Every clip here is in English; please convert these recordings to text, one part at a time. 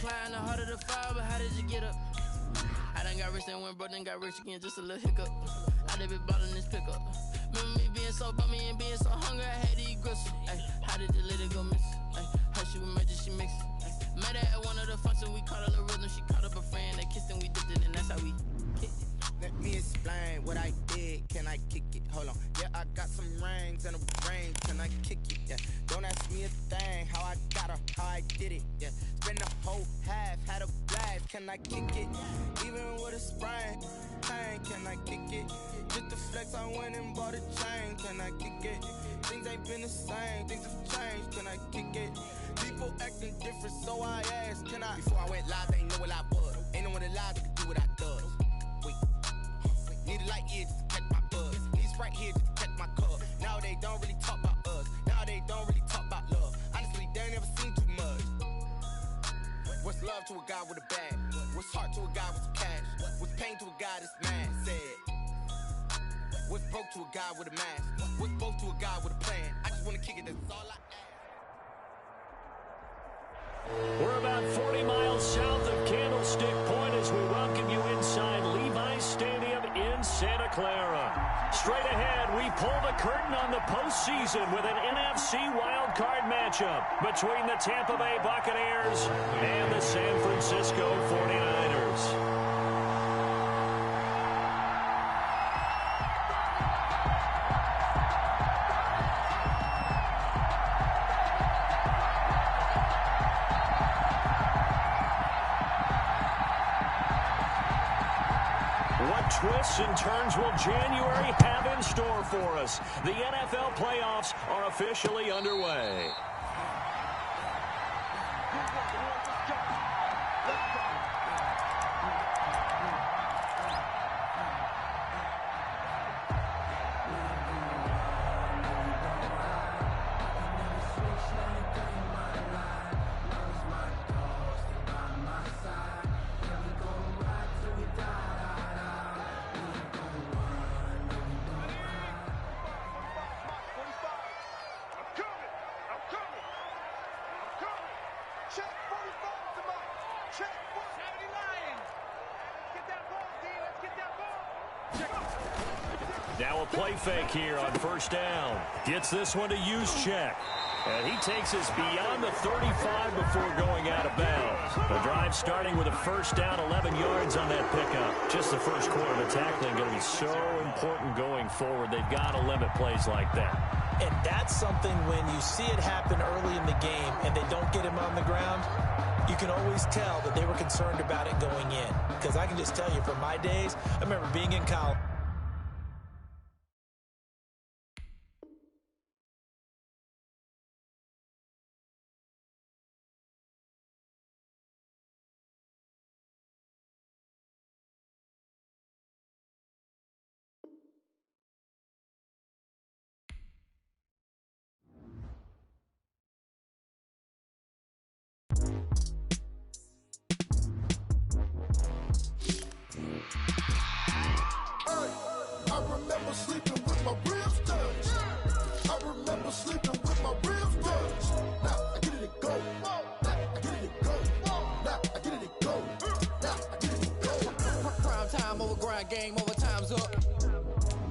climb, the harder the fire, but how did you get up? I done got rich and went broke, then got rich again, just a little hiccup. I done been bottling this pickup. Remember me being so bummy and being so hungry, I had to eat gristle. Ay, how did the lady go miss? Ay, her she was major, she mixed. Met her at one of the functions, we caught a little rhythm. She caught up a friend, they kissed and we dipped it, and that's how we kicked it. Let me explain what I did. Can I kick it? Hold on. Yeah, I got some rings and a ring. Can I kick it? Yeah. Don't ask me a thing. How I got her, how I did it. Yeah. Spend the whole half, had a blast. Can I kick it? Even with a sprain. Pain, can I kick it? Just the flex, I went and bought a chain. Can I kick it? Things ain't been the same. Things have changed. Can I kick it? People acting different, so I asked, can I? Before I went live, they ain't know what I was. Ain't no one alive that could do what I does. Wait. Need a light here just to catch my buzz. Need Sprite here just to catch my cup. Now they don't really talk about us. Now they don't really talk about love. Honestly, they ain't never seen too much. What's love to a guy with a bag? What's heart to a guy with some cash? What's pain to a guy that's mad? Said. What's broke to a guy with a mask? What's broke to a guy with a plan? I just wanna kick it, that's all I ask. We're about 40 miles south of Candlestick Point as we welcome you inside Levi's Stadium in Santa Clara. Straight ahead, we pull the curtain on the postseason with an NFC wildcard matchup between the Tampa Bay Buccaneers and the San Francisco 49ers. Twists and turns will January have in store for us? The NFL playoffs are officially underway. Now a play fake here on first down. Gets this one to Juszczyk. And he takes us beyond the 35 before going out of bounds. The drive starting with a first down, 11 yards on that pickup. Just the first quarter of tackling going to be so important going forward. They've got to limit plays like that. And that's something when you see it happen early in the game and they don't get him on the ground, you can always tell that they were concerned about it going in. Because I can just tell you from my days, I remember being in college. Game over, time's up.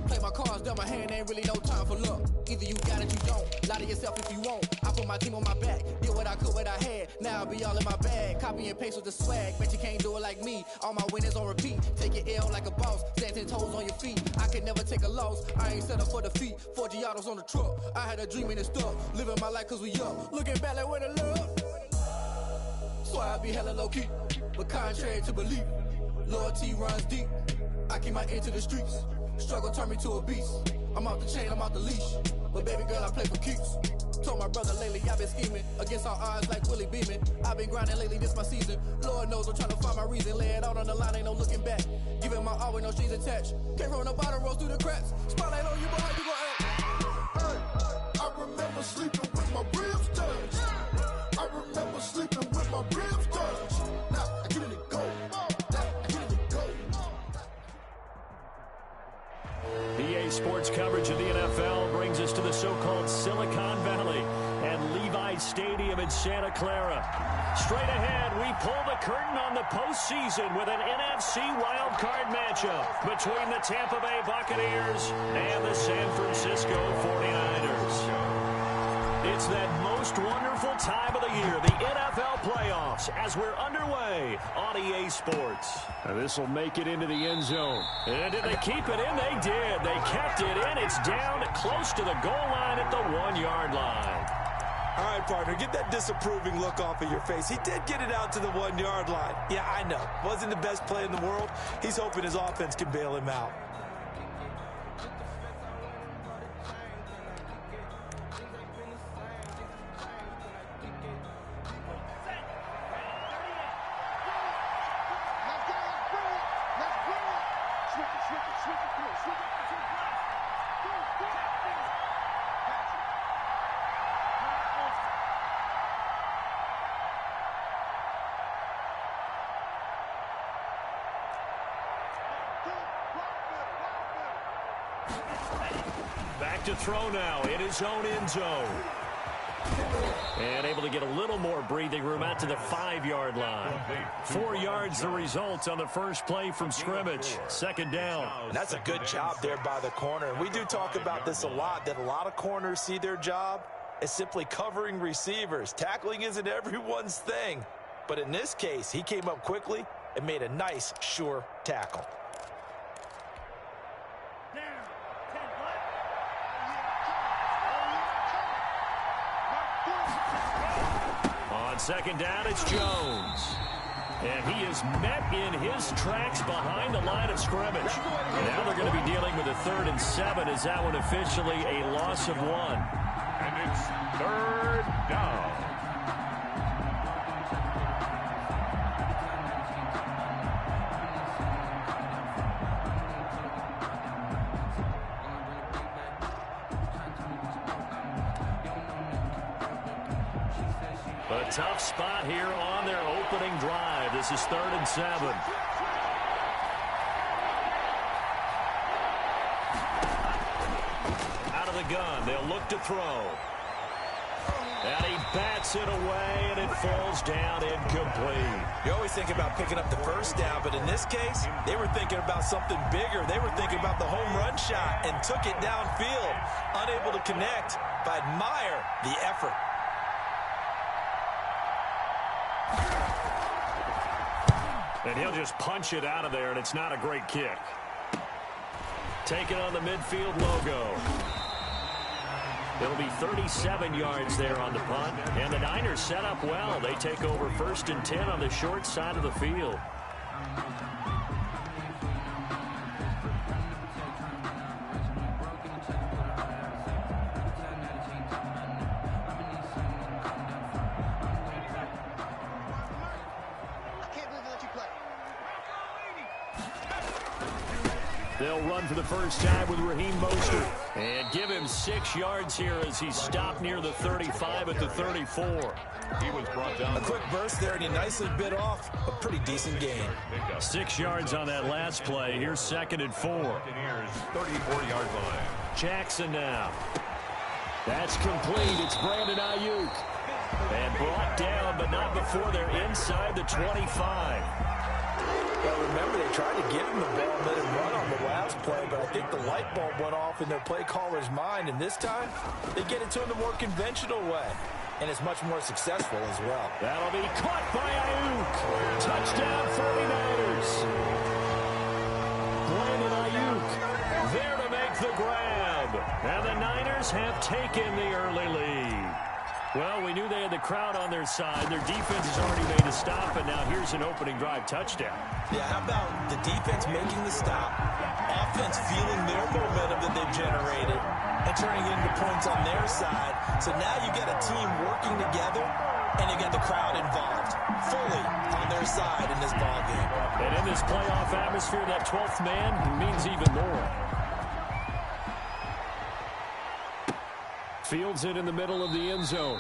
Play my cards, dealt my hand, ain't really no time for luck. Either you got it, you don't. Lie to yourself if you won't. I put my team on my back, did what I could, what I had. Now I'll be all in my bag. Copy and paste with the swag. Bet you can't do it like me. All my winners on repeat. Take your L like a boss. Stand 10 toes on your feet. I can never take a loss. I ain't set up for defeat. 4 Giottos on the truck. I had a dream and it stuck. Living my life cause we up. Looking back like where the love. So I be hella low key. But contrary to belief, loyalty runs deep. I keep my ear to the streets. Struggle turned me to a beast. I'm off the chain, I'm off the leash. But baby girl, I play for keeps. Told my brother lately, I've been scheming. Against all odds like Willie Beeman. I've been grinding lately, this my season. Lord knows I'm trying to find my reason. Lay it out on the line, ain't no looking back. Giving my all with no strings attached. Came from the bottom, rose through the cracks. Spotlight on you, boy, you gon' act. Hey, I remember sleeping with my ribs touched. I remember sleeping with my ribs touched. Now I get it to go. EA Sports coverage of the NFL brings us to the so-called Silicon Valley and Levi's Stadium in Santa Clara. Straight ahead, we pull the curtain on the postseason with an NFC wildcard matchup between the Tampa Bay Buccaneers and the San Francisco 49ers. It's that most wonderful time of the year, the NFL playoffs, as we're underway on EA Sports. And this will make it into the end zone. And did they keep it in? They did. They kept it in. It's down close to the goal line at the 1-yard line. All right, partner, get that disapproving look off of your face. He did get it out to the 1-yard line. Yeah, I know. Wasn't the best play in the world. He's hoping his offense can bail him out. Back to throw now in his own end zone. And able to get a little more breathing room out to the 5-yard line. 4 yards the result on the first play from scrimmage. Second down. And that's a good job there by the corner. And we do talk about this a lot, that a lot of corners see their job as simply covering receivers. Tackling isn't everyone's thing. But in this case, he came up quickly and made a nice, sure tackle. On second down, it's Jones. And he is met in his tracks behind the line of scrimmage. Now they're going to be dealing with a 3rd and 7. Is that one officially a loss of 1? And it's 3rd down. A tough spot here on their opening drive. This is 3rd and 7. Out of the gun, they'll look to throw. And he bats it away, and it falls down incomplete. You always think about picking up the first down, but in this case, they were thinking about something bigger. They were thinking about the home run shot and took it downfield. Unable to connect, but admire the effort. And he'll just punch it out of there, and it's not a great kick. Taking on the midfield logo. It'll be 37 yards there on the punt. And the Niners set up well. They take over 1st and 10 on the short side of the field. They'll run for the first time with Raheem Mostert. And give him 6 yards here as he's stopped near the 35 at the 34. He was brought down. A quick burst there, and he nicely bit off a pretty decent gain. 6 yards on that last play. Here's 2nd and 4. 34-yard line. Jackson now. That's complete. It's Brandon Ayuk. And brought down, but not before they're inside the 25. Well, remember, they tried to give him the ball and let him run on the last play, but I think the light bulb went off in their play caller's mind, and this time they get it to him the more conventional way, and it's much more successful as well. That'll be caught by Ayuk. Touchdown 49ers. Brandon Ayuk there to make the grab, and the Niners have taken the early lead. Well, we knew they had the crowd on their side. Their defense has already made a stop, and now here's an opening drive touchdown. Yeah, how about the defense making the stop, offense feeling their momentum that they've generated, and turning it into points on their side. So now you got a team working together, and you got the crowd involved, fully on their side in this ballgame. And in this playoff atmosphere, that 12th man means even more. Fields it in the middle of the end zone.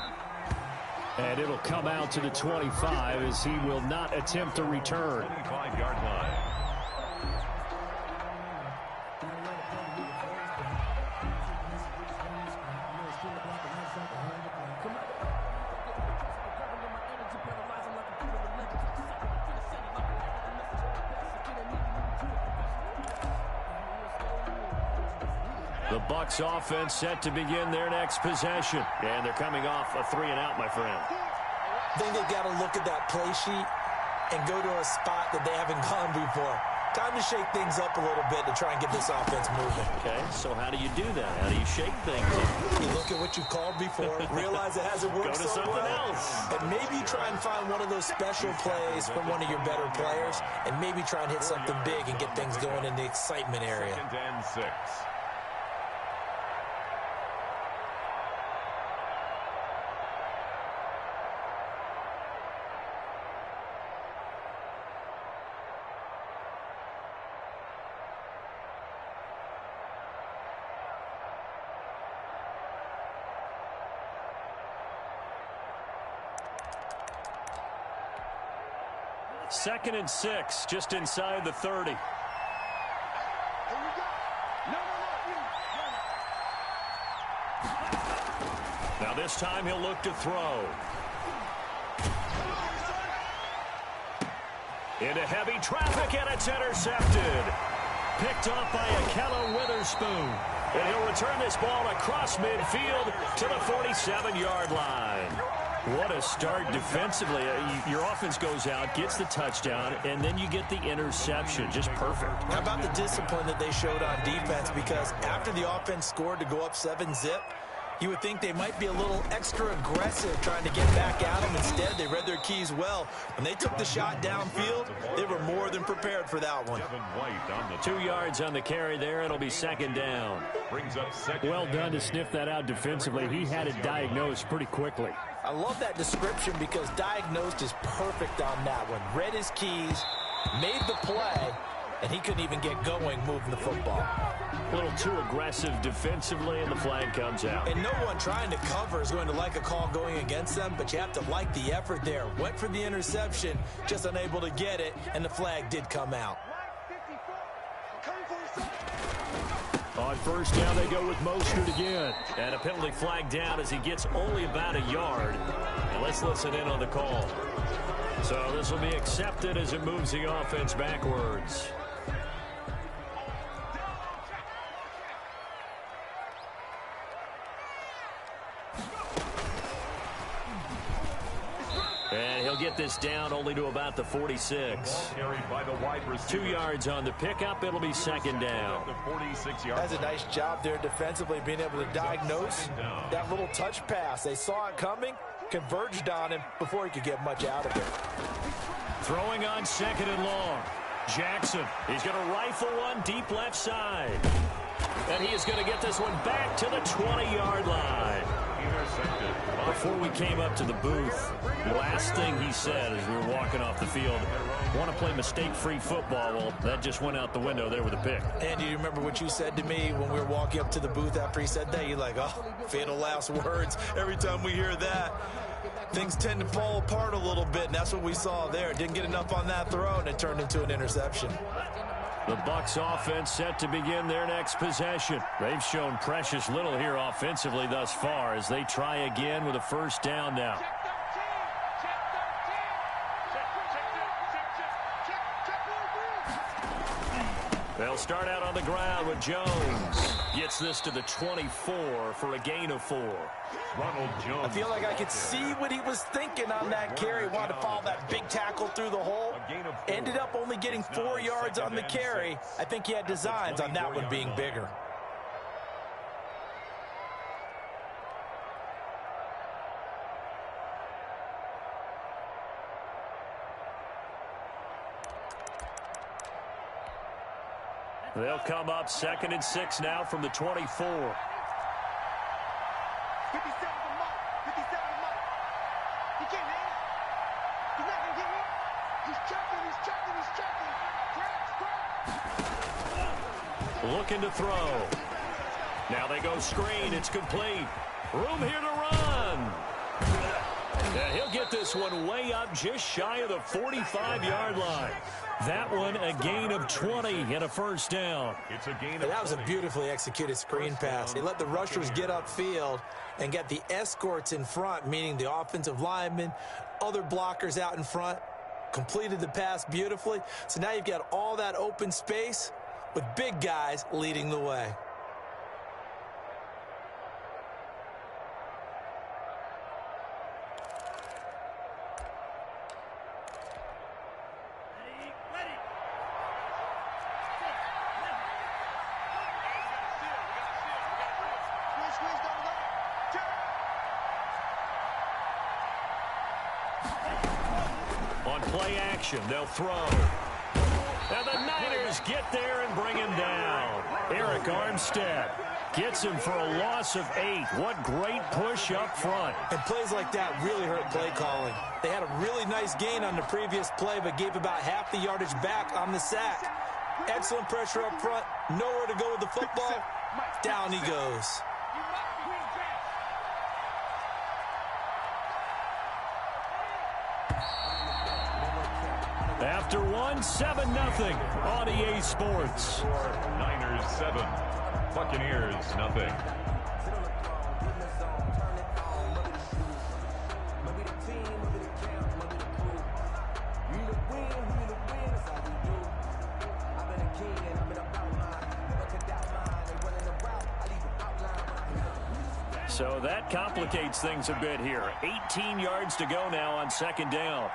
And it'll come out to the 25 as he will not attempt a return. 25-yard line. The Bucs offense set to begin their next possession. And they're coming off a 3-and-out, my friend. I think they've got to look at that play sheet and go to a spot that they haven't gone before. Time to shake things up a little bit to try and get this offense moving. Okay, so how do you do that? How do you shake things up? You look at what you've called before, realize it hasn't worked Go to something else. and maybe try and find one of those special plays from one of your better players, and maybe try and hit something big and get things going in the excitement area. 2nd and 6. Second and 6, just inside the 30. Now this time he'll look to throw. Into heavy traffic, and it's intercepted. Picked off by Akello Witherspoon. And he'll return this ball across midfield to the 47-yard line. What a start defensively. Your offense goes out, gets the touchdown, and then you get the interception. Just perfect. How about the discipline that they showed on defense? Because after the offense scored to go up 7-zip, you would think they might be a little extra aggressive trying to get back at them. Instead, they read their keys well. When they took the shot downfield, they were more than prepared for that one. 2 yards on the carry there. It'll be second down. Well done to sniff that out defensively. He had it diagnosed pretty quickly. I love that description because diagnosed is perfect on that one. Read his keys, made the play, and he couldn't even get going moving the football. A little too aggressive defensively, and the flag comes out. And no one trying to cover is going to like a call going against them, but you have to like the effort there. Went for the interception, just unable to get it, and the flag did come out. On first down, they go with Mostert again. And a penalty flag down as he gets only about a yard. And let's listen in on the call. So this will be accepted as it moves the offense backwards. And he'll get this down only to about the 46. 2 yards on the pickup. It'll be second down. That's a nice job there defensively, being able to diagnose that little touch pass. They saw it coming, converged on him before he could get much out of it. Throwing on second and long. Jackson, he's going to rifle one deep left side. And he is going to get this one back to the 20-yard line. Before we came up to the booth, the last thing he said as we were walking off the field, want to play mistake-free football. Well, that just went out the window there with a pick. And do you remember what you said to me when we were walking up to the booth after he said that? You're like, oh, fatal last words. Every time we hear that, things tend to fall apart a little bit, and that's what we saw there. Didn't get enough on that throw, and it turned into an interception. The Bucs offense set to begin their next possession. They've shown precious little here offensively thus far as they try again with a first down now. They'll start out on the ground with Jones. Gets this to the 24 for a gain of 4. Ronald Jones. I feel like I could see what he was thinking on that carry. Wanted to follow that big tackle through the hole. Ended up only getting 4 yards on the carry. I think he had designs on that one being bigger. They'll come up 2nd and 6 now from the 24. 57 to Mike. 57 to Mike. He can't hang it. He's not going to get me. He's checking. Crack. Looking to throw. Now they go screen. It's complete. Room here to run. Yeah, he'll get this one way up just shy of the 45-yard line. That one a gain of 20 and a first down. It's a gain of That was a beautifully executed screen pass. They let the rushers get upfield and get the escorts in front, meaning the offensive linemen, other blockers out in front, completed the pass beautifully. So now you've got all that open space with big guys leading the way. Play action. They'll throw. And the Niners get there and bring him down. Eric Armstead gets him for a loss of 8. What great push up front. And plays like that really hurt play calling. They had a really nice gain on the previous play, but gave about half the yardage back on the sack. Excellent pressure up front. Nowhere to go with the football. Down he goes. After 7-0 on EA Sports. Niners 7, Buccaneers nothing. So that complicates things a bit here. 18 yards to go now on second down.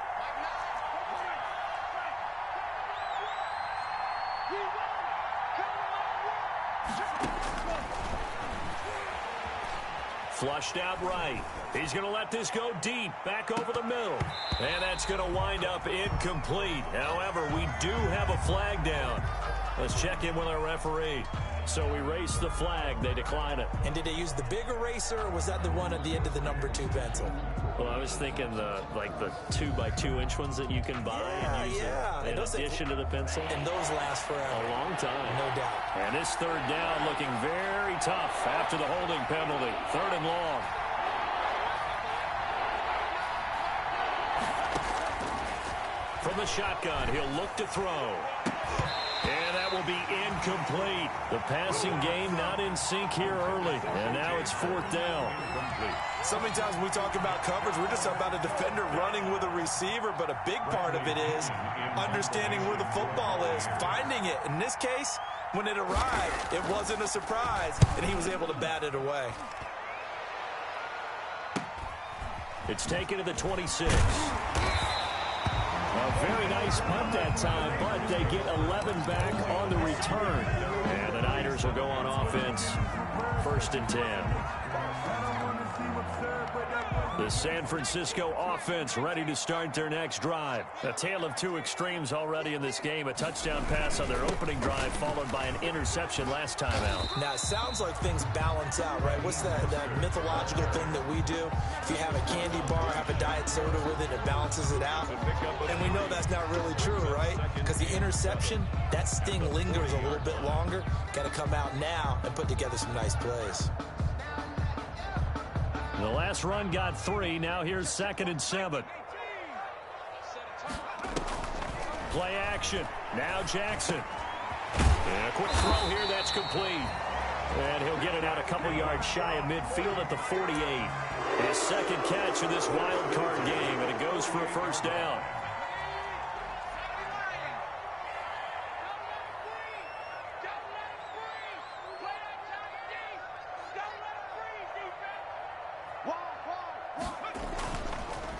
Flushed out right. He's going to let this go deep, back over the middle. And that's going to wind up incomplete. However, we do have a flag down. Let's check in with our referee. So we race the flag. They decline it. And did they use the big eraser, or was that the one at the end of the number 2 pencil? Well, I was thinking the 2x2-inch ones that you can buy and use in addition to the pencil. And those last forever. A long time. No doubt. And this third down looking very tough after the holding penalty. 3rd and long. From the shotgun, he'll look to throw. And that will be incomplete. The passing game not in sync here early. And now it's 4th down. So many times when we talk about coverage, we're just about a defender running with a receiver, but a big part of it is understanding where the football is, finding it. In this case, when it arrived, it wasn't a surprise, and he was able to bat it away. It's taken to the 26. A very nice punt that time, but they get 11 back on the return. And the Niners will go on offense. 1st and 10. The San Francisco offense ready to start their next drive. A tale of two extremes already in this game. A touchdown pass on their opening drive, followed by an interception last time out. Now, it sounds like things balance out, right? What's that mythological thing that we do? If you have a candy bar, have a diet soda with it, it balances it out. And we know that's not really true, right? Because the interception, that sting lingers a little bit longer. Got to come out now and put together some nice plays. The last run got 3. Now here's 2nd and 7. Play action. Now Jackson. And a quick throw here. That's complete. And he'll get it out a couple yards shy of midfield at the 48. His second catch of this wild card game, and it goes for a 1st down.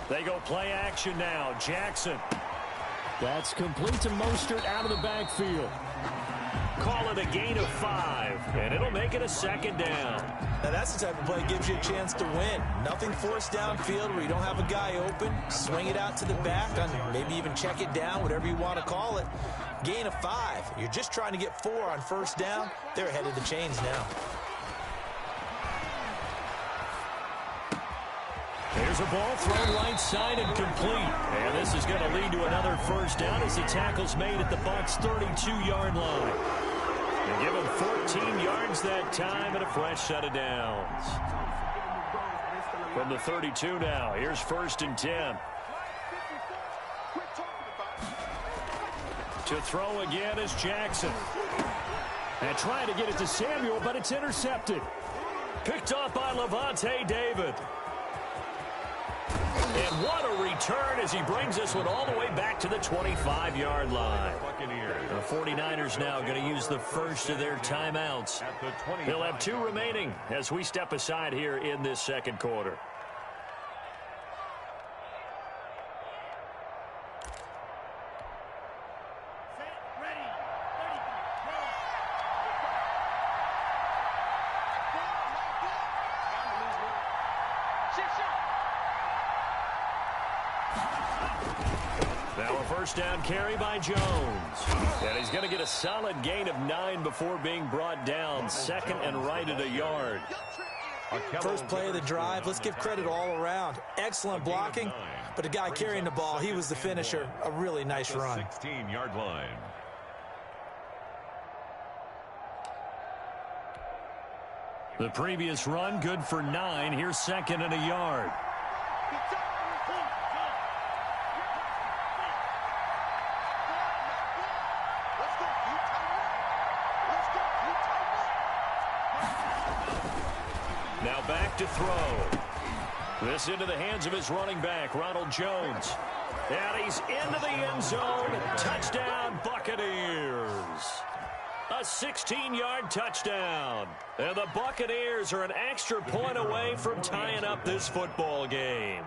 They go play action now. Jackson. That's complete to Mostert out of the backfield. Call it a gain of 5, and it'll make it a 2nd down. Now that's the type of play that gives you a chance to win. Nothing forced downfield where you don't have a guy open. Swing it out to the back, maybe even check it down, whatever you want to call it. Gain of 5. You're just trying to get 4 on 1st down. They're ahead of the chains now. There's a ball thrown right side and complete. And this is going to lead to another 1st down as the tackle's made at the Bucs' 32-yard line. They give him 14 yards that time and a fresh set of downs. From the 32 now, here's 1st and 10. To throw again is Jackson. And trying to get it to Samuel, but it's intercepted. Picked off by Levante David. And what a return as he brings this one all the way back to the 25-yard line. The 49ers now going to use the first of their timeouts. They'll have 2 remaining as we step aside here in this 2nd quarter. first down carry by Jones. And he's going to get a solid gain of 9 before being brought down. Second and right at a yard. First play of the drive, let's give credit all around. Excellent blocking, but the guy carrying the ball, he was the finisher. A really nice run. 16-yard line. The previous run, good for 9. Here's second and a yard. Now back to throw. This into the hands of his running back, Ronald Jones. And he's into the end zone. Touchdown, Buccaneers. A 16-yard touchdown. And the Buccaneers are an extra point away from tying up this football game.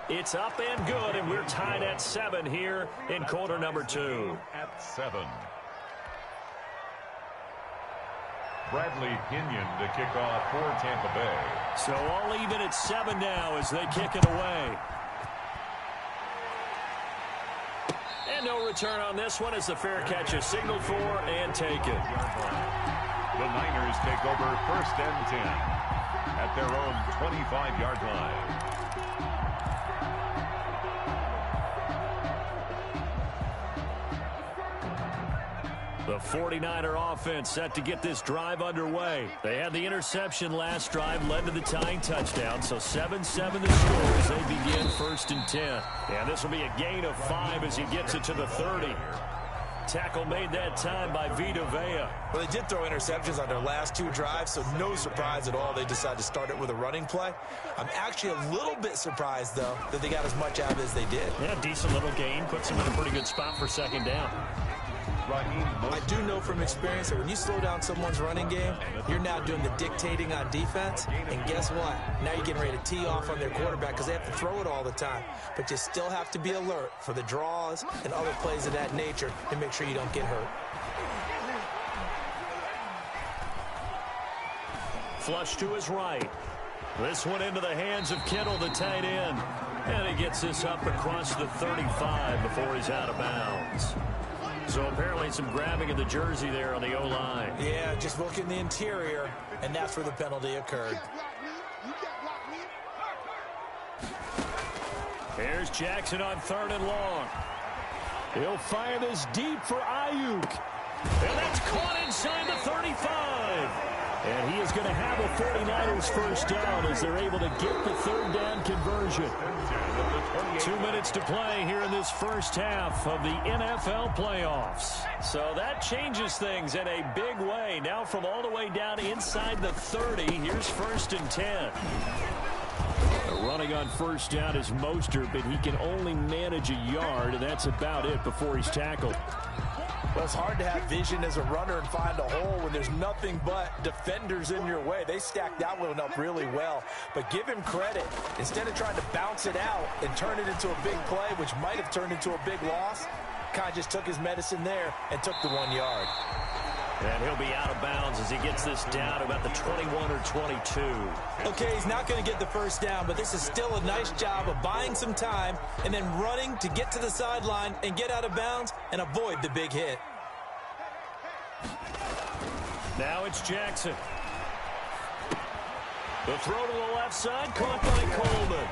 It's up and good, and we're tied at 7 here in quarter number 2. At 7. Bradley Pinion to kick off for Tampa Bay. So all even at 7 now as they kick it away. And no return on this one as the fair catch is signaled for and taken. The Niners take over first and 10 at their own 25-yard line. The 49er offense set to get this drive underway. They had the interception last drive, led to the tying touchdown. So 7-7 the score as they begin first and 10. And this will be a gain of 5 as he gets it to the 30. Tackle made that time by Vita Vea. Well, they did throw interceptions on their last 2 drives, so no surprise at all they decided to start it with a running play. I'm actually a little bit surprised, though, that they got as much out of it as they did. Yeah, decent little gain. Puts them in a pretty good spot for second down. I do know from experience that when you slow down someone's running game, you're now doing the dictating on defense. And guess what? Now you're getting ready to tee off on their quarterback because they have to throw it all the time. But you still have to be alert for the draws and other plays of that nature to make sure you don't get hurt. Flush to his right. This one into the hands of Kittle, the tight end. And he gets this up across the 35 before he's out of bounds. So apparently some grabbing of the jersey there on the O-line. Yeah, just look in the interior, and that's where the penalty occurred. Here's Jackson on 3rd and long. He'll fire this deep for Ayuk. And that's caught inside the 35. And he is going to have a 49ers first down as they're able to get the 3rd down conversion. 2 minutes to play here in this first half of the NFL playoffs. So that changes things in a big way. Now from all the way down inside the 30, here's 1st and 10. Running on first down is Mostert, but he can only manage a yard, and that's about it before he's tackled. Well, it's hard to have vision as a runner and find a hole when there's nothing but defenders in your way. They stacked that one up really well. But give him credit. Instead of trying to bounce it out and turn it into a big play, which might have turned into a big loss, kind of just took his medicine there and took the 1 yard. And he'll be out of bounds as he gets this down to about the 21 or 22. Okay, he's not going to get the first down, but this is still a nice job of buying some time and then running to get to the sideline and get out of bounds and avoid the big hit. Now it's Jackson. The throw to the left side, caught by Coleman.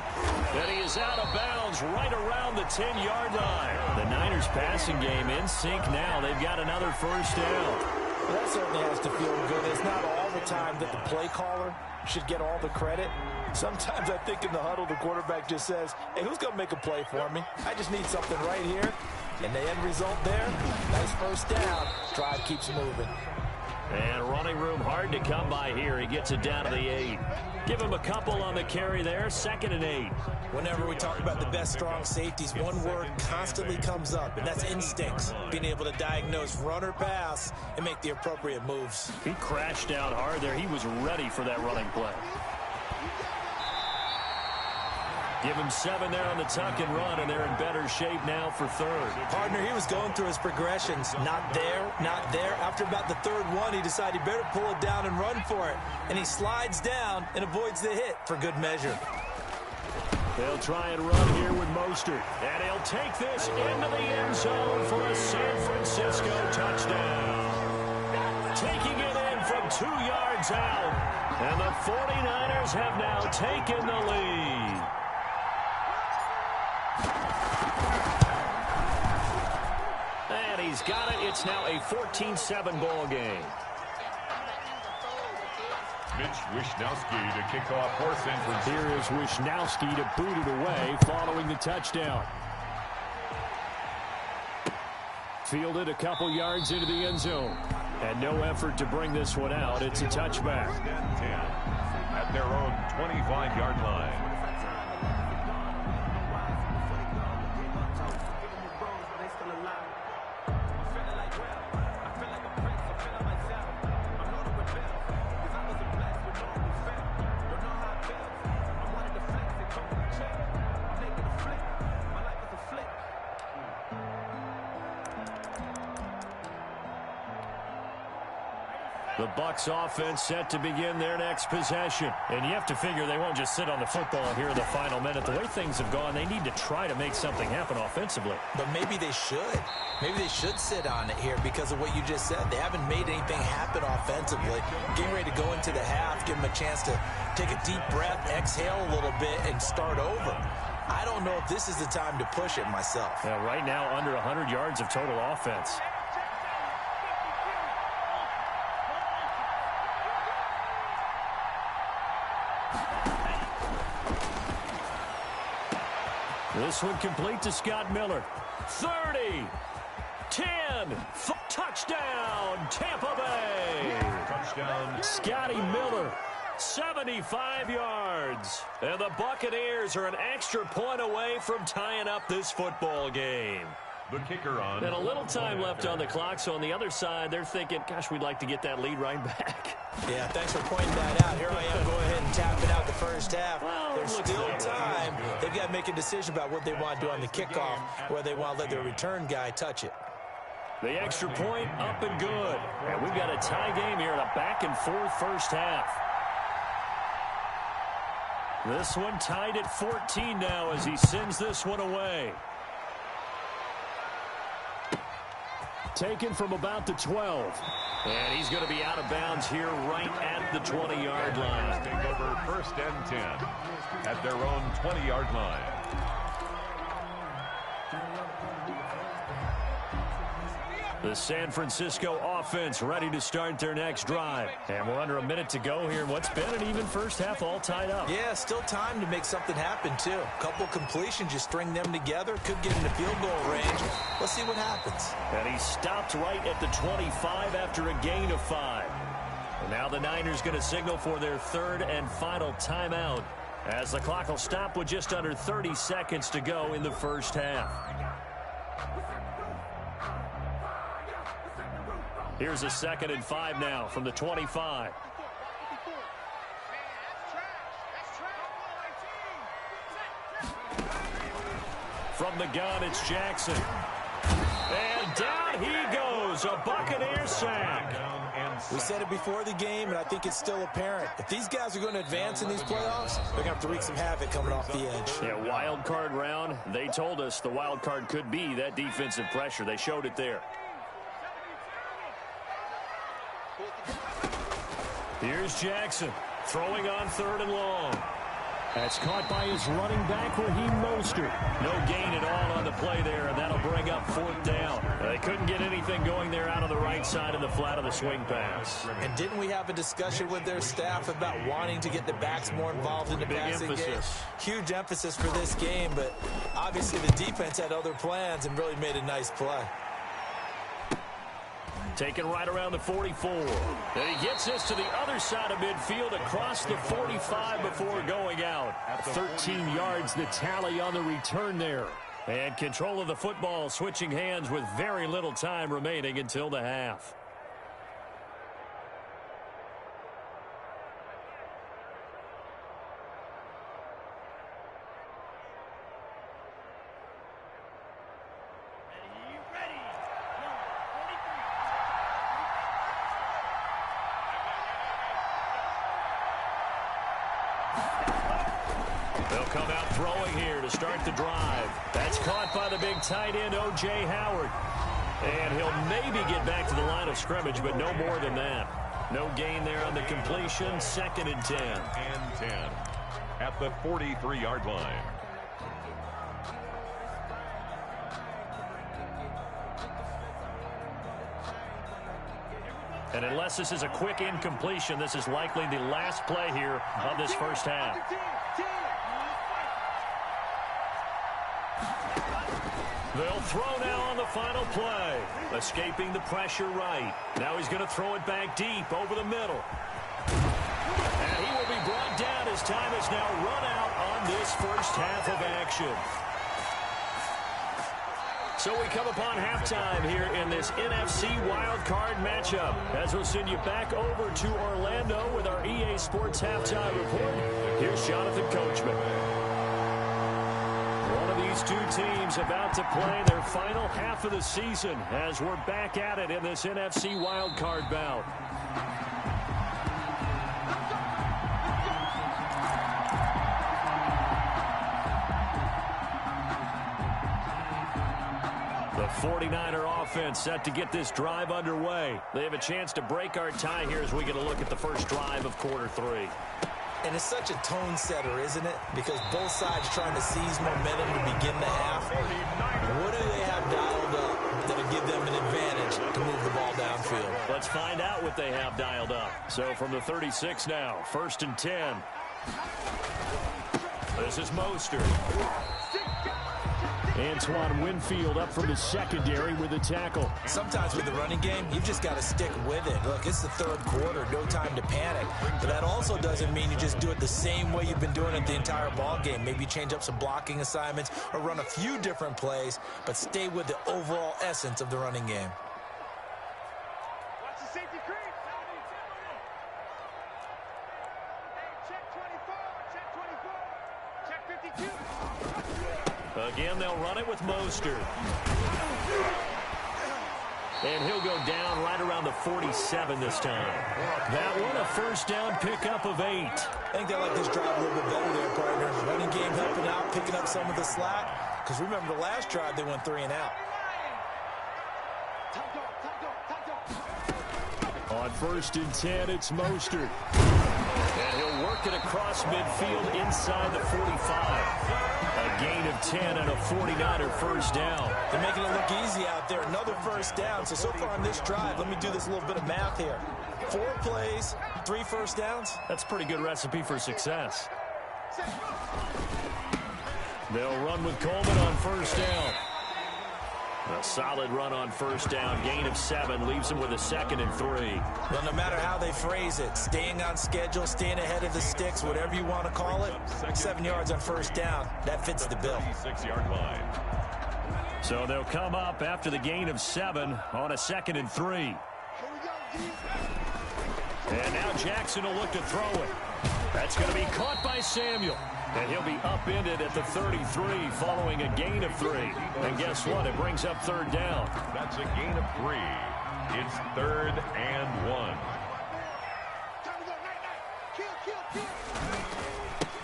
And he is out of bounds right around the 10-yard line. The Niners passing game in sync now. They've got another first down. Well, that certainly has to feel good. It's not all the time that the play caller should get all the credit. Sometimes I think in the huddle, the quarterback just says, hey, who's going to make a play for me? I just need something right here. And the end result there, nice first down. Drive keeps moving. And running room hard to come by here. He gets it down to the 8. Give him a couple on the carry there. 2nd and 8. Whenever we talk about the best strong safeties, one word constantly comes up, and that's instincts. Being able to diagnose run or pass and make the appropriate moves. He crashed down hard there. He was ready for that running play. Give him 7 there on the tuck and run, and they're in better shape now for third. Partner, he was going through his progressions. Not there, not there. After about the third one, he decided he better pull it down and run for it. And he slides down and avoids the hit for good measure. They'll try and run here with Mostert. And he'll take this into the end zone for a San Francisco touchdown. Taking it in from 2 yards out. And the 49ers have now taken the lead. And he's got it. It's now a 14-7 ball game. Mitch Wishnowsky to kick off for San Francisco. Here is Wishnowsky to boot it away following the touchdown. Fielded a couple yards into the end zone. And no effort to bring this one out. It's a touchback. 10 at their own 25-yard line. The Bucs offense set to begin their next possession. And you have to figure they won't just sit on the football here in the final minute. The way things have gone, they need to try to make something happen offensively. But maybe they should. Maybe they should sit on it here because of what you just said. They haven't made anything happen offensively. Getting ready to go into the half, give them a chance to take a deep breath, exhale a little bit, and start over. I don't know if this is the time to push it myself. Yeah, right now, under 100 yards of total offense. This one complete to Scott Miller. 30, 10, touchdown, Tampa Bay. Touchdown. Scotty Miller, 75 yards. And the Buccaneers are an extra point away from tying up this football game. The kicker on. And a little time left on the clock, so on the other side, they're thinking, gosh, we'd like to get that lead right back. Yeah, thanks for pointing that out. Here I am, go ahead and tap it out the first half. Well, There's still time. They've got to make a decision about what they want to do on the kickoff, whether they want to let their return guy touch it. The extra point up and good. And we've got a tie game here in a back-and-forth first half. This one tied at 14 now as he sends this one away. Taken from about the 12. And he's going to be out of bounds here right at the 20-yard line. Take over first and 10 at their own 20-yard line. The San Francisco offense ready to start their next drive. And we're under a minute to go here in what's been an even first half, all tied up. Yeah, still time to make something happen, too. A couple completions, you string them together, could get into field goal range. Let's see what happens. And he stopped right at the 25 after a gain of 5. And now the Niners going to signal for their third and final timeout as the clock will stop with just under 30 seconds to go in the first half. Here's a 2nd and 5 now from the 25. From the gun, it's Jackson. And down he goes, a Buccaneer sack. We said it before the game, and I think it's still apparent. If these guys are going to advance in these playoffs, they're going to have to wreak some havoc coming off the edge. Yeah, wild card round. They told us the wild card could be that defensive pressure. They showed it there. Here's Jackson throwing on 3rd and long. That's caught by his running back, Raheem Mostert. No gain at all on the play there, and that'll bring up 4th down. They couldn't get anything going there out of the right side of the flat of the swing pass. And didn't we have a discussion with their staff about wanting to get the backs more involved in the passing game? Huge emphasis for this game, but obviously the defense had other plans and really made a nice play. Taken right around the 44. And he gets this to the other side of midfield across the 45 before going out. 13 yards the tally on the return there. And control of the football switching hands with very little time remaining until the half. They'll come out throwing here to start the drive. That's caught by the big tight end, O.J. Howard. And he'll maybe get back to the line of scrimmage, but no more than that. No gain there on the completion. 2nd and 10. And 10 at the 43-yard line. And unless this is a quick incompletion, this is likely the last play here of this first half. They'll throw now on the final play. Escaping the pressure right. Now he's going to throw it back deep over the middle. And he will be brought down as time has now run out on this first half of action. So we come upon halftime here in this NFC wildcard matchup. As we'll send you back over to Orlando with our EA Sports Halftime Report. Here's Jonathan Coachman. One of these two teams about to play their final half of the season as we're back at it in this NFC wildcard bout. The 49er offense set to get this drive underway. They have a chance to break our tie here as we get a look at the first drive of quarter 3. And it's such a tone setter, isn't it? Because both sides trying to seize momentum to begin the half. What do they have dialed up that'll give them an advantage to move the ball downfield? Let's find out what they have dialed up. So from the 36 now, 1st and 10. This is Mostert. Antoine Winfield up from the secondary with the tackle. Sometimes with the running game, you've just got to stick with it. Look, it's the 3rd quarter, no time to panic. But that also doesn't mean you just do it the same way you've been doing it the entire ball game. Maybe change up some blocking assignments or run a few different plays, but stay with the overall essence of the running game. Watch the safety creep. Hey, check 24, check 24, check 52. Again, they'll run it with Mostert. And he'll go down right around the 47 this time. That one, a first down pickup of 8. I think they like this drive a little bit better there, partner. Running game helping out, picking up some of the slack. Because remember, the last drive, they went 3 and out. On 1st and 10, it's Mostert. And he'll work it across midfield inside the 45. A gain of 10 and a 49er first down. They're making it look easy out there. Another first down. So far on this drive, let me do this little bit of math here. 4 plays, 3 first downs. That's a pretty good recipe for success. They'll run with Coleman on first down. A solid run on first down. Gain of 7 leaves them with a 2nd and 3. Well, no matter how they phrase it, staying on schedule, staying ahead of the sticks, whatever you want to call it, 7 yards on first down, that fits the bill. 6-yard line. So they'll come up after the gain of 7 on a 2nd and 3. And now Jackson will look to throw it. That's going to be caught by Samuel. And he'll be upended at the 33 following a gain of 3. And guess what? It brings up 3rd down. That's a gain of 3. It's 3rd and 1.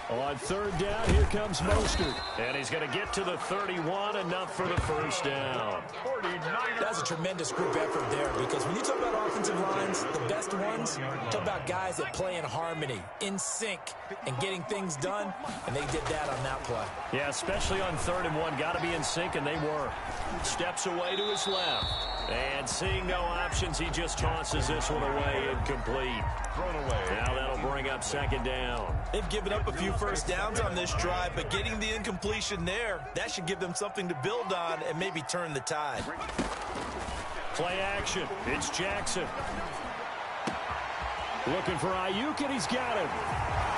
On 3rd down, here comes Mostert. And he's going to get to the 31, enough for the first down. That's a tremendous group effort there, because when you talk about offensive lines, the best ones, talk about guys that play in harmony, in sync, and getting things done, and they did that on that play. Yeah, especially on 3rd and 1. Got to be in sync, and they were. Steps away to his left. And seeing no options, he just tosses this one away, incomplete. Thrown away. Now that'll bring up 2nd down. They've given up a few first downs on this drive, but getting the incompletion there, that should give them something to build on and maybe turn the tide. Play action. It's Jackson. Looking for Ayuk, and he's got him.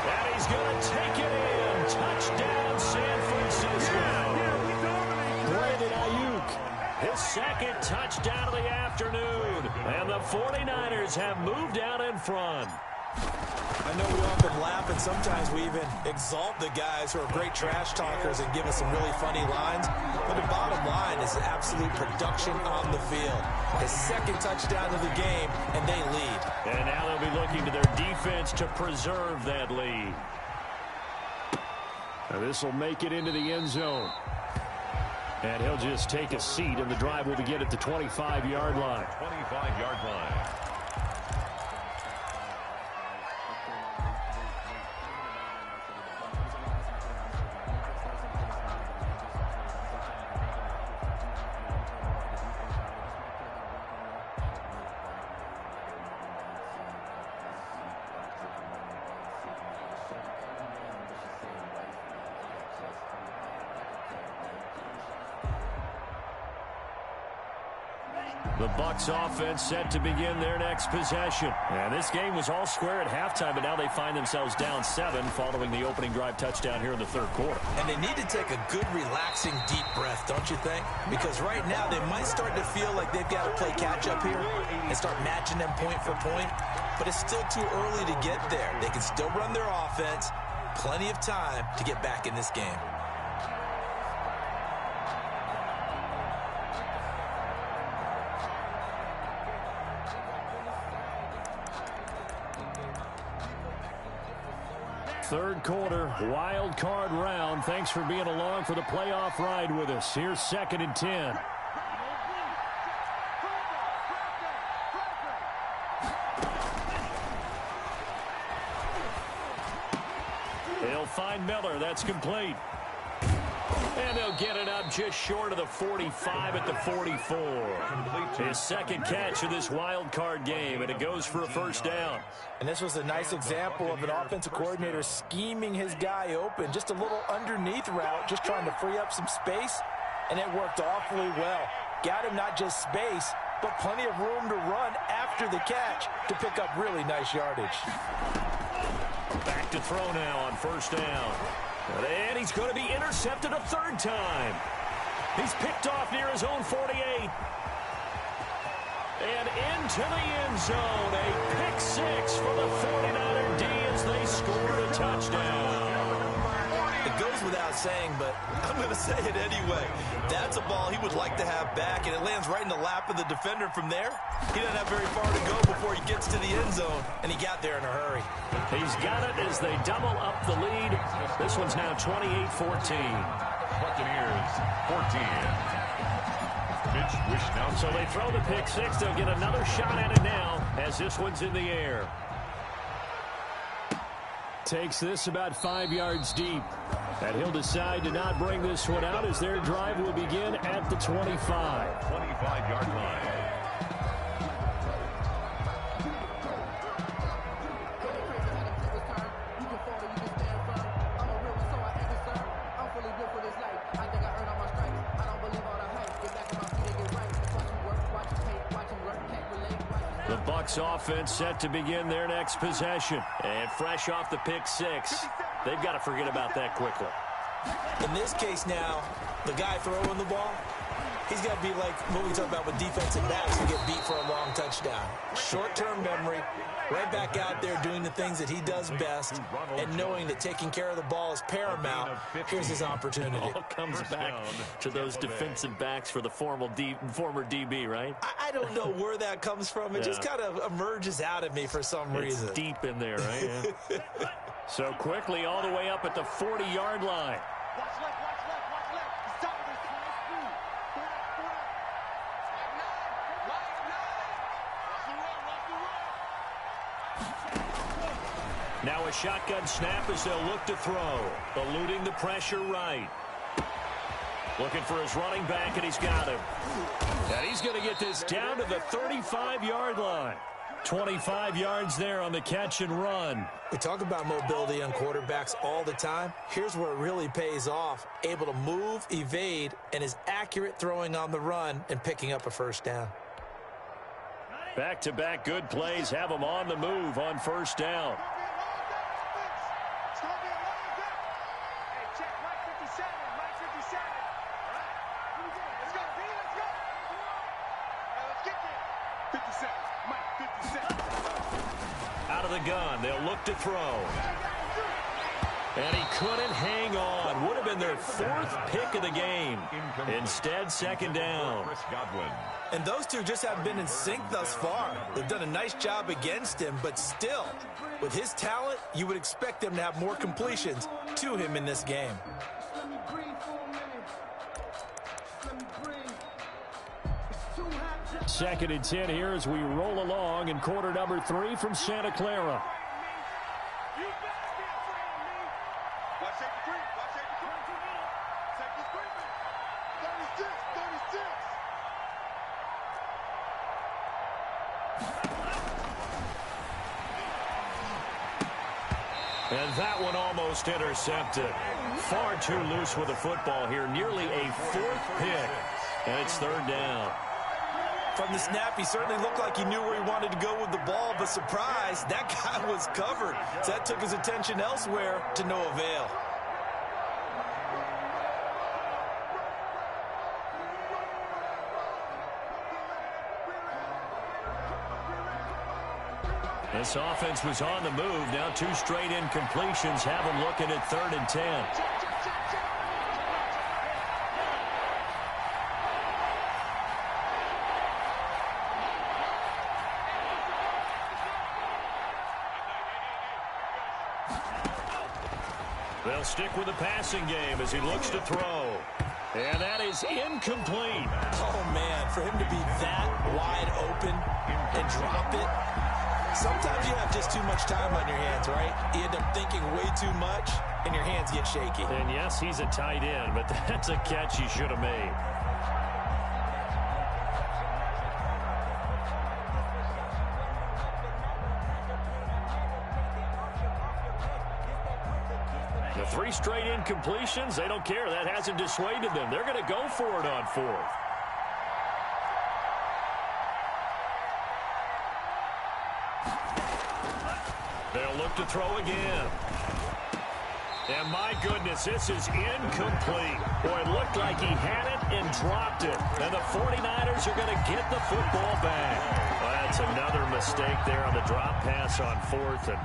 And he's going to take it in. Touchdown, San Francisco. Brandon Ayuk. His 2nd touchdown of the afternoon. And the 49ers have moved out in front. I know we often laugh, and sometimes we even exalt the guys who are great trash talkers and give us some really funny lines. But the bottom line is absolute production on the field. His 2nd touchdown of the game, and they lead. And now they'll be looking to their defense to preserve that lead. This will make it into the end zone. And he'll just take a seat, and the drive will begin at the 25-yard line. 25-yard line. The Bucs offense set to begin their next possession. And this game was all square at halftime, but now they find themselves down 7 following the opening drive touchdown here in the third quarter. And they need to take a good, relaxing, deep breath, don't you think? Because right now they might start to feel like they've got to play catch-up here and start matching them point for point. But it's still too early to get there. They can still run their offense. Plenty of time to get back in this game. Third quarter, wild card round. Thanks for being along for the playoff ride with us. Here's 2nd and 10. They'll find Miller. That's complete. And they'll get it up just short of the 45 at the 44. His second catch of this wild card game, and it goes for a first down. And this was a nice example of an offensive coordinator scheming his guy open. Just a little underneath route, just trying to free up some space, and it worked awfully well. Got him not just space, but plenty of room to run after the catch to pick up really nice yardage. Back to throw now on first down. And he's going to be intercepted a third time. He's picked off near his own 48. And into the end zone. A pick 6 for the 49er D as they scored a touchdown. It goes without saying, but I'm going to say it anyway. That's a ball he would like to have back, and it lands right in the lap of the defender from there. He doesn't have very far to go before he gets to the end zone, and he got there in a hurry. He's got it as they double up the lead. This one's now 28-14. Buccaneers 14. Mitch Wishnowsky. So they throw the pick 6. They'll get another shot at it now as this one's in the air. Takes this about 5 yards deep. And he'll decide to not bring this one out as their drive will begin at the 25. 25-yard line. The Bucs offense set to begin their next possession. And fresh off the pick 6, they've got to forget about that quickly. In this case now, the guy throwing the ball, he's got to be like what we talk about with defensive backs who get beat for a long touchdown. Short-term memory, right back out there doing the things that he does best, and knowing that taking care of the ball is paramount. Here's his opportunity. It all comes back to those defensive backs for the former DB, right? I don't know where that comes from. It just kind of emerges out of me for some reason. It's deep in there, right? Yeah. So quickly all the way up at the 40-yard line. Watch left, watch left, watch left. He's stopping this high speed. Watch the run. Now a shotgun snap as they'll look to throw. Eluding the pressure right. Looking for his running back, and he's got him. And he's going to get this down to the 35-yard line. 25 yards there on the catch and run. We talk about mobility on quarterbacks all the time. Here's where it really pays off. Able to move, evade, and is accurate throwing on the run and picking up a first down. Back-to-back good plays have him on the move on first down. Let's go. Out of the gun, they'll look to throw. And he couldn't hang on. Would have been their 4th pick of the game. Instead, second down. And those two just haven't been in sync thus far. They've done a nice job against him, but still, with his talent, you would expect them to have more completions to him in this game. Second and 10 here as we roll along in quarter number 3 from Santa Clara. And that one almost intercepted. Far too loose with the football here. Nearly a 4th pick. And it's third down. From the snap, he certainly looked like he knew where he wanted to go with the ball, but surprise, that guy was covered. So that took his attention elsewhere to no avail. This offense was on the move. Now 2 straight incompletions have them looking at 3rd and 10. They'll stick with the passing game as he looks to throw. And that is incomplete. Oh, man, for him to be that wide open and drop it. Sometimes you have just too much time on your hands, right? You end up thinking way too much, and your hands get shaky. And yes, he's a tight end, but that's a catch he should have made. The 3 straight incompletions, they don't care. That hasn't dissuaded them. They're going to go for it on 4th. They'll look to throw again. And my goodness, this is incomplete. Boy, it looked like he had it and dropped it. And the 49ers are going to get the football back. Well, that's another mistake there on the drop pass on 4th. And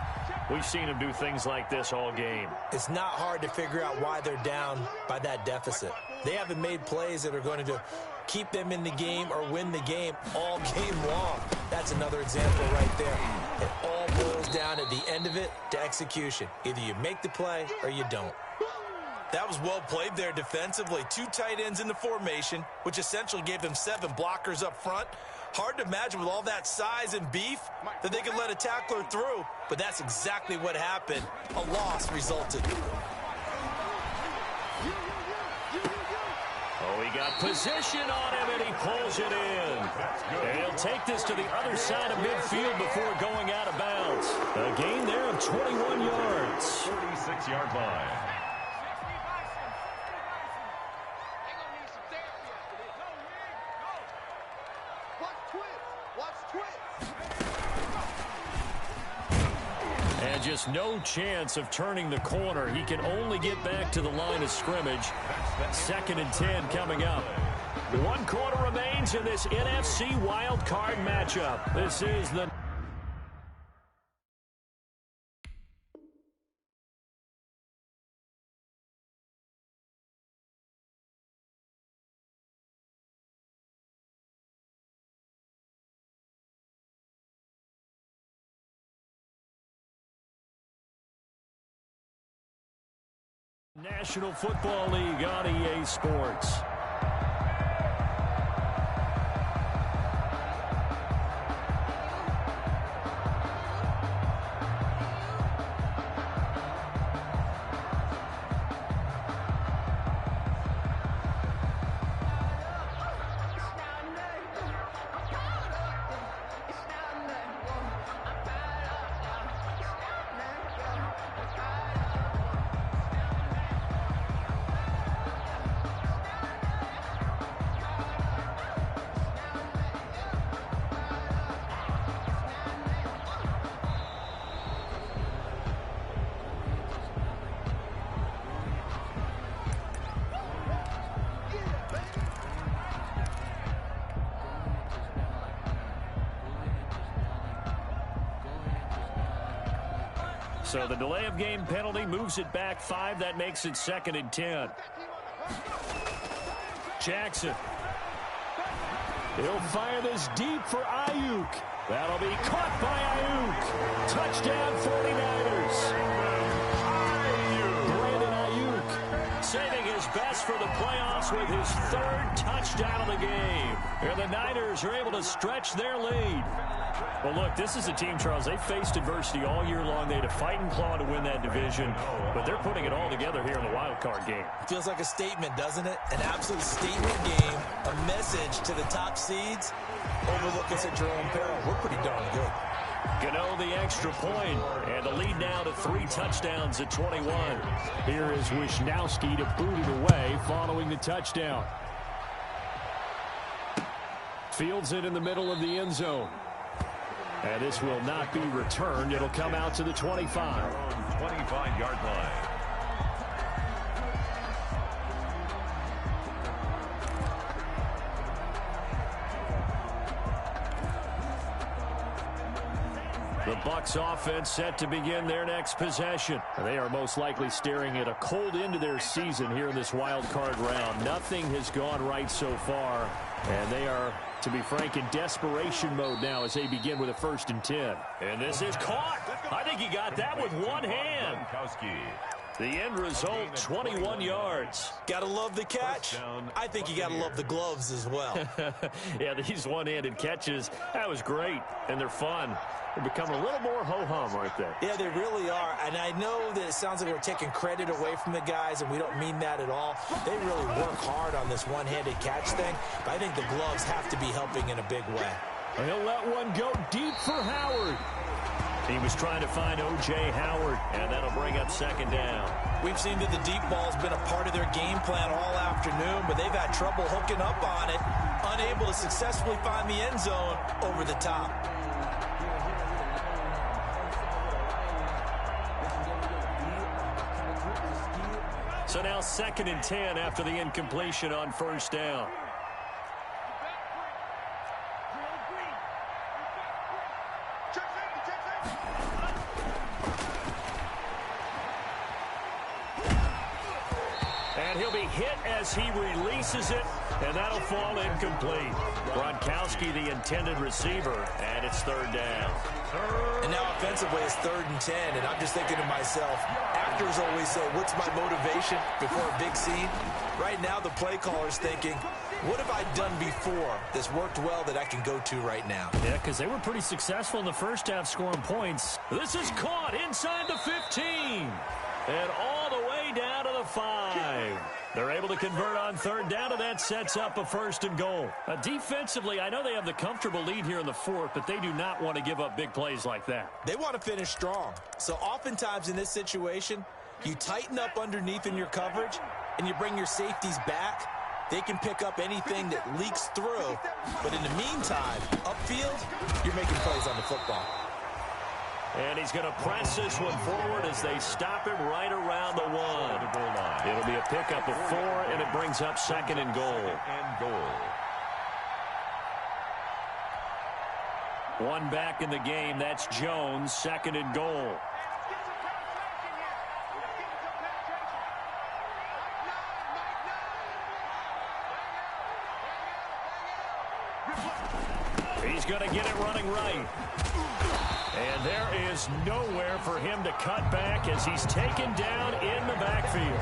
we've seen him do things like this all game. It's not hard to figure out why they're down by that deficit. They haven't made plays that are going to keep them in the game or win the game all game long. That's another example right there. It all boils down at the end of it to execution. Either you make the play or you don't. That was well played there defensively. 2 tight ends in the formation, which essentially gave them 7 blockers up front. Hard to imagine with all that size and beef that they could let a tackler through, but that's exactly what happened. A loss resulted. Oh, he got position on him, and he pulls it in. And he'll take this to the other side of midfield before going out of bounds. A gain there of 21 yards. 46-yard line. And just no chance of turning the corner. He can only get back to the line of scrimmage. 2nd and 10 coming up. 1 quarter remains in this NFC wild card matchup. This is the National Football League on EA Sports. So the delay of game penalty moves it back 5. That makes it 2nd and 10. Jackson. He'll fire this deep for Ayuk. That'll be caught by Ayuk. Touchdown 49ers. Saving his best for the playoffs with his 3rd touchdown of the game. And the Niners are able to stretch their lead. Well, look, this is a team, Charles, they faced adversity all year long. They had to fight and claw to win that division, but they're putting it all together here in the wild card game. Feels like a statement, doesn't it? An absolute statement game, a message to the top seeds. Overlook us at your own peril. We're pretty darn good. Gano the extra point, and the lead now to 3 touchdowns at 21. Here is Wisnowski to boot it away following the touchdown. Fields it in the middle of the end zone. And this will not be returned. It'll come out to the 25. 25-yard line. The Bucs offense set to begin their next possession. They are most likely staring at a cold end to their season here in this wild card round. Nothing has gone right so far, and they are, to be frank, in desperation mode now as they begin with a 1st and 10. And this is caught. I think he got that with one hand. The end result, 21 yards. Gotta love the catch. I think you gotta love the gloves as well. Yeah, these one-handed catches, that was great, and they're fun. They become a little more ho-hum right there. Yeah, they really are. And I know that it sounds like we're taking credit away from the guys, and we don't mean that at all. They really work hard on this one-handed catch thing, but I think the gloves have to be helping in a big way. He'll let one go deep for Howard. He was trying to find O.J. Howard, and that'll bring up 2nd down. We've seen that the deep ball's been a part of their game plan all afternoon, but they've had trouble hooking up on it, unable to successfully find the end zone over the top. So now 2nd and 10 after the incompletion on 1st down. And he'll be hit as he releases it, and that'll fall incomplete. Gronkowski, the intended receiver, and it's 3rd down. And now offensively it's 3rd and 10, and I'm just thinking to myself, actors always say, what's my motivation before a big scene? Right now the play caller's thinking, what have I done before that's worked well that I can go to right now? Yeah, because they were pretty successful in the first half scoring points. This is caught inside the 15. And all the way down to the 5. They're able to convert on 3rd down, and that sets up a 1st and goal. Defensively, I know they have the comfortable lead here in the 4th, but they do not want to give up big plays like that. They want to finish strong. So oftentimes in this situation, you tighten up underneath in your coverage, and you bring your safeties back. They can pick up anything that leaks through. But in the meantime, upfield, you're making plays on the football. And he's going to press this one forward as they stop him right around the 1. It'll be a pickup of 4, and it brings up 2nd and goal. One back in the game. That's Jones, 2nd and goal. He's going to get it running right. And there is nowhere for him to cut back as he's taken down in the backfield.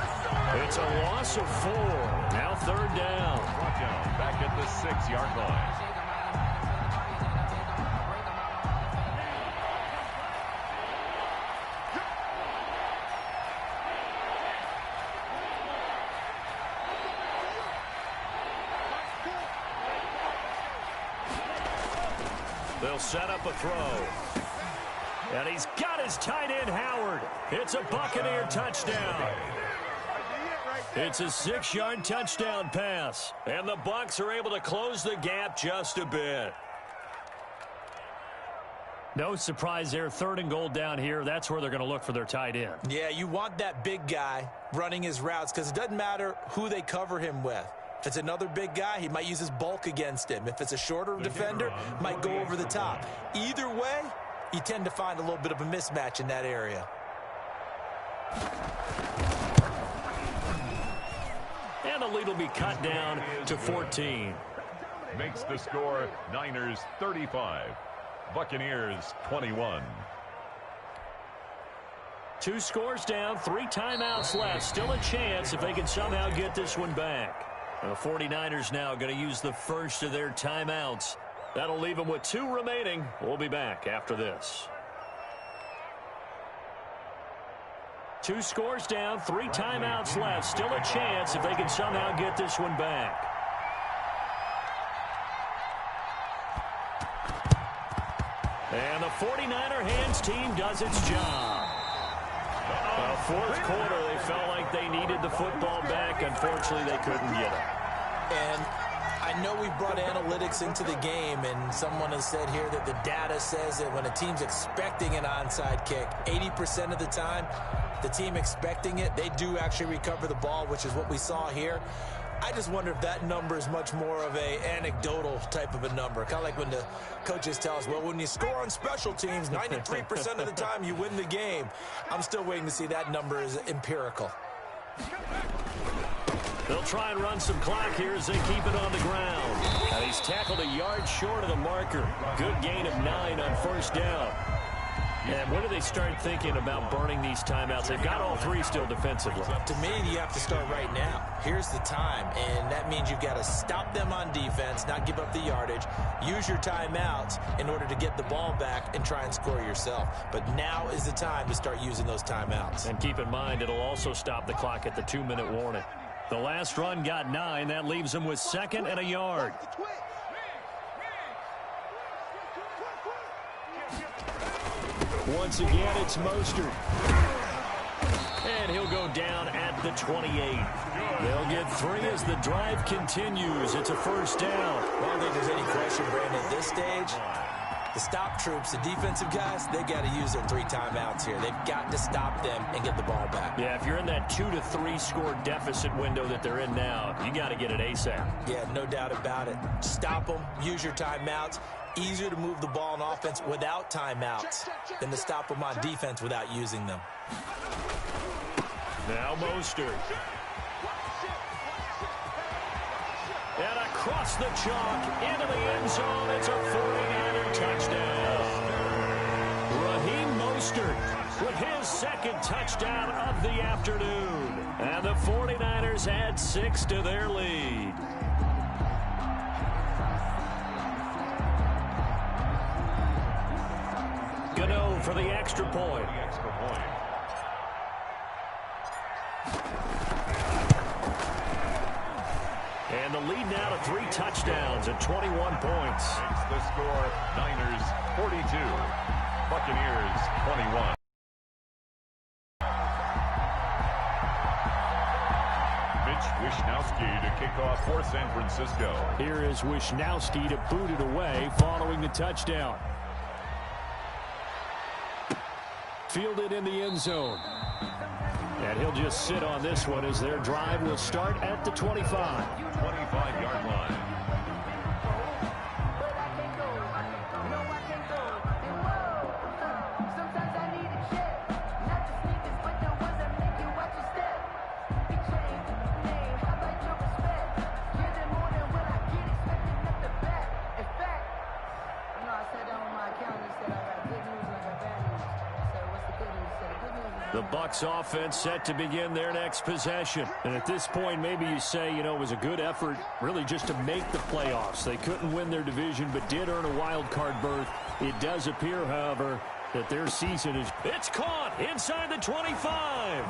It's a loss of 4. Now 3rd down. Back at the 6-yard line. They'll set up a throw. And he's got his tight end, Howard. It's a Buccaneer touchdown. It's a 6-yard touchdown pass. And the Bucs are able to close the gap just a bit. No surprise there. 3rd and goal down here. That's where they're going to look for their tight end. Yeah, you want that big guy running his routes because it doesn't matter who they cover him with. If it's another big guy, he might use his bulk against him. If it's a shorter defender, might go over the top. Either way, you tend to find a little bit of a mismatch in that area. And the lead will be cut down to 14. Makes the score Niners 35, Buccaneers 21. 2 scores down, 3 timeouts left. Still a chance if they can somehow get this one back. The 49ers now going to use the first of their timeouts. That'll leave them with 2 remaining. We'll be back after this. 2 scores down, 3 timeouts left. Still a chance if they can somehow get this one back. And the 49er hands team does its job. Fourth quarter, they felt like they needed the football back. Unfortunately, they couldn't get it. And I know we brought analytics into the game, and someone has said here that the data says that when a team's expecting an onside kick, 80% of the time, the team expecting it, they do actually recover the ball, which is what we saw here. I just wonder if that number is much more of a anecdotal type of a number. Kind of like when the coaches tell us, well, when you score on special teams, 93% of the time you win the game. I'm still waiting to see that number is empirical. They'll try and run some clock here as they keep it on the ground. And he's tackled a yard short of the marker. Good gain of 9 on first down. And when do they start thinking about burning these timeouts? They've got all 3 still defensively. To me, you have to start right now. Here's the time, and that means you've got to stop them on defense, not give up the yardage, use your timeouts in order to get the ball back and try and score yourself. But now is the time to start using those timeouts. And keep in mind, it'll also stop the clock at the 2-minute warning. The last run got 9. That leaves them with 2nd and a yard. Once again, it's Mostert. And he'll go down at the 28. They'll get 3 as the drive continues. It's a first down. I don't think there's any question, Brandon, at this stage. The stop troops, the defensive guys, they got to use their 3 timeouts here. They've got to stop them and get the ball back. Yeah, if you're in that 2 to 3 score deficit window that they're in now, you got to get it ASAP. Yeah, no doubt about it. Stop them, use your timeouts. Easier to move the ball on offense without timeouts than to stop them on defense without using them. Now Mostert. And across the chalk into the end zone. It's a 49er touchdown. Raheem Mostert with his 2nd touchdown of the afternoon. And the 49ers add 6 to their lead. Gano for the extra point. And the lead now to 3 touchdowns at 21 points. Makes the score Niners 42, Buccaneers 21. Wishnowsky to kick off for San Francisco. Here is Wishnowsky to boot it away following the touchdown. Fielded in the end zone. And he'll just sit on this one as their drive will start at the 25. 25-yard line. The Bucs offense set to begin their next possession. And at this point, maybe you say, you know, it was a good effort really just to make the playoffs. They couldn't win their division, but did earn a wild card berth. It does appear, however, that their season is... It's caught inside the 25.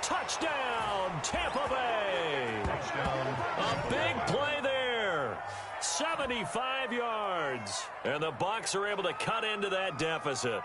Touchdown, Tampa Bay. Touchdown. A big play there. 75 yards. And the Bucs are able to cut into that deficit.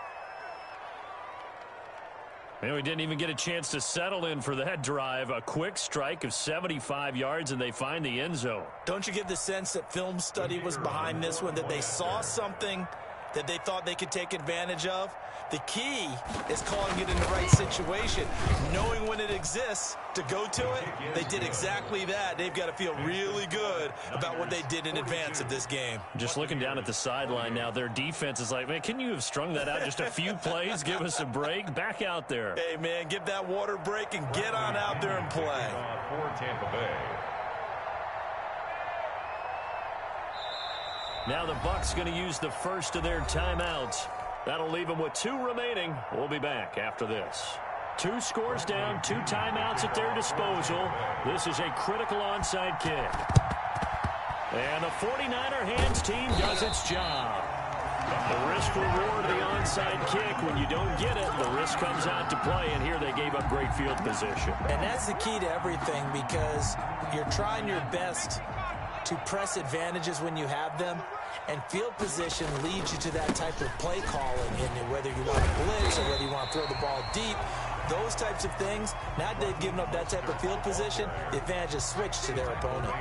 And we didn't even get a chance to settle in for that drive. A quick strike of 75 yards, and they find the end zone. Don't you get the sense that film study was behind this one, that they saw something that they thought they could take advantage of. The key is calling it in the right situation, knowing when it exists to go to it. They did exactly that. They've got to feel really good about what they did in advance of this game. Just looking down at the sideline now, their defense is like, man, can you have strung that out just a few plays? Give us a break. Back out there. Hey, man, give that water break and get on out there and play. For Tampa Bay. Now the Bucs going to use the first of their timeouts. That'll leave them with 2 remaining. We'll be back after this. 2 scores down, 2 timeouts at their disposal. This is a critical onside kick. And the 49er hands team does its job. The risk reward of the onside kick. When you don't get it, the risk comes out to play, and here they gave up great field position. And that's the key to everything, because you're trying your best to press advantages when you have them, and field position leads you to that type of play calling, and whether you want to blitz or whether you want to throw the ball deep, those types of things. Now that they've given up that type of field position, the advantage is switched to their opponent.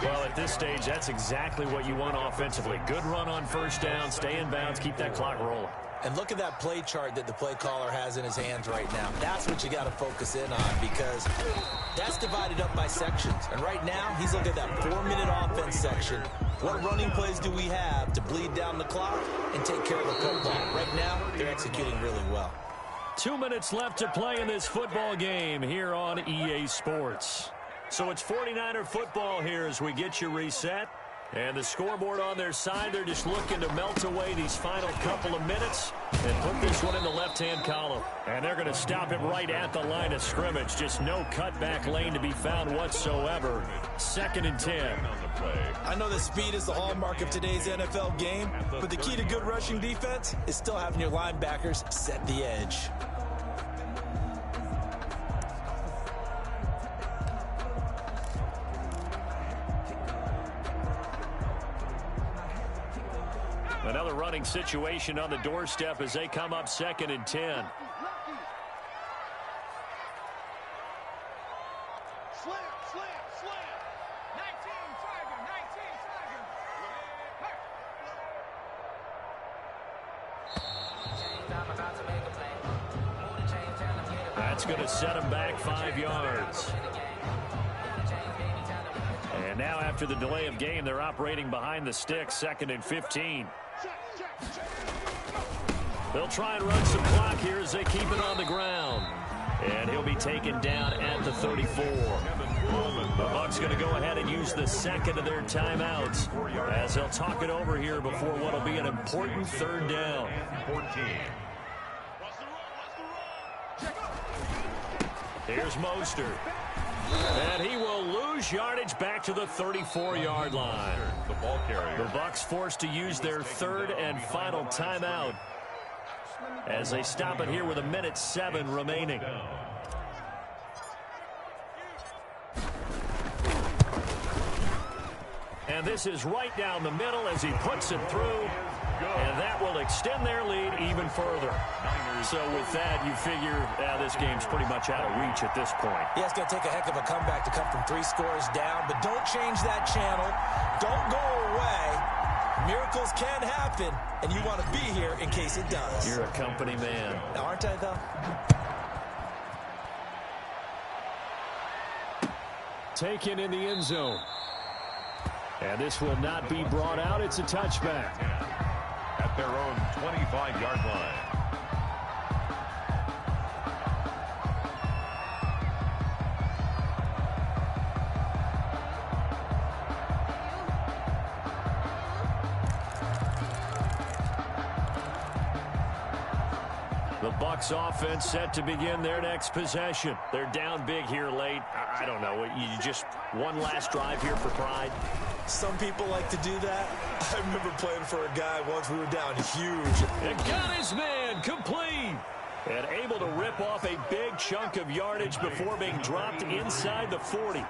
Well, at this stage, that's exactly what you want offensively. Good run on first down, stay in bounds, keep that clock rolling. And look at that play chart that the play caller has in his hands right now. That's what you got to focus in on, because that's divided up by sections. And right now, he's looking at that 4-minute offense section. What running plays do we have to bleed down the clock and take care of the football? Right now, they're executing really well. 2 minutes left to play in this football game here on EA Sports. So it's 49er football here as we get you reset. And the scoreboard on their side, they're just looking to melt away these final couple of minutes and put this one in the left-hand column. And they're going to stop it right at the line of scrimmage. Just no cutback lane to be found whatsoever. 2nd and 10. I know that speed is the hallmark of today's NFL game, but the key to good rushing defense is still having your linebackers set the edge. Another running situation on the doorstep as they come up 2nd and 10. Slam, slam, slam. 19 Tiger, 19 Tiger. That's going to set them back 5 yards. And now after the delay of game, they're operating behind the sticks, 2nd and 15. They'll try and run some clock here as they keep it on the ground. And he'll be taken down at the 34. The Bucs going to go ahead and use the 2nd of their timeouts as they'll talk it over here before what will be an important 3rd down. 14. Here's Mostert. And he will lose yardage back to the 34-yard line. The ball carrier. The Bucs forced to use their 3rd and final timeout as they stop it here with 1:07 remaining. And this is right down the middle as he puts it through. And that will extend their lead even further. So with that, you figure this game's pretty much out of reach at this point. Yeah, it's going to take a heck of a comeback to come from 3 scores down, but don't change that channel. Don't go away. Miracles can happen, and you want to be here in case it does. You're a company man. Now, aren't I, though? Taken in the end zone. And this will not be brought out. It's a touchback. At their own 25-yard line. The Bucs offense set to begin their next possession. They're down big here late. I don't know. You just one last drive here for pride. Some people like to do that. I remember playing for a guy once. We were down huge. And got his man complete. And able to rip off a big chunk of yardage before being dropped inside the 40.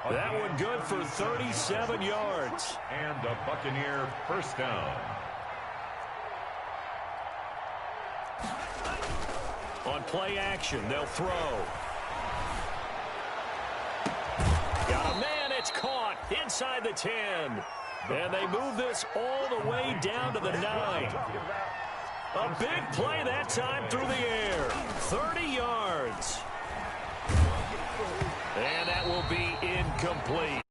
That one good for 37 yards. And a Buccaneer first down. On play action, they'll throw. Got a man, it's caught inside the 10. And they move this all the way down to the 9. A big play that time through the air. 30 yards. And that will be incomplete.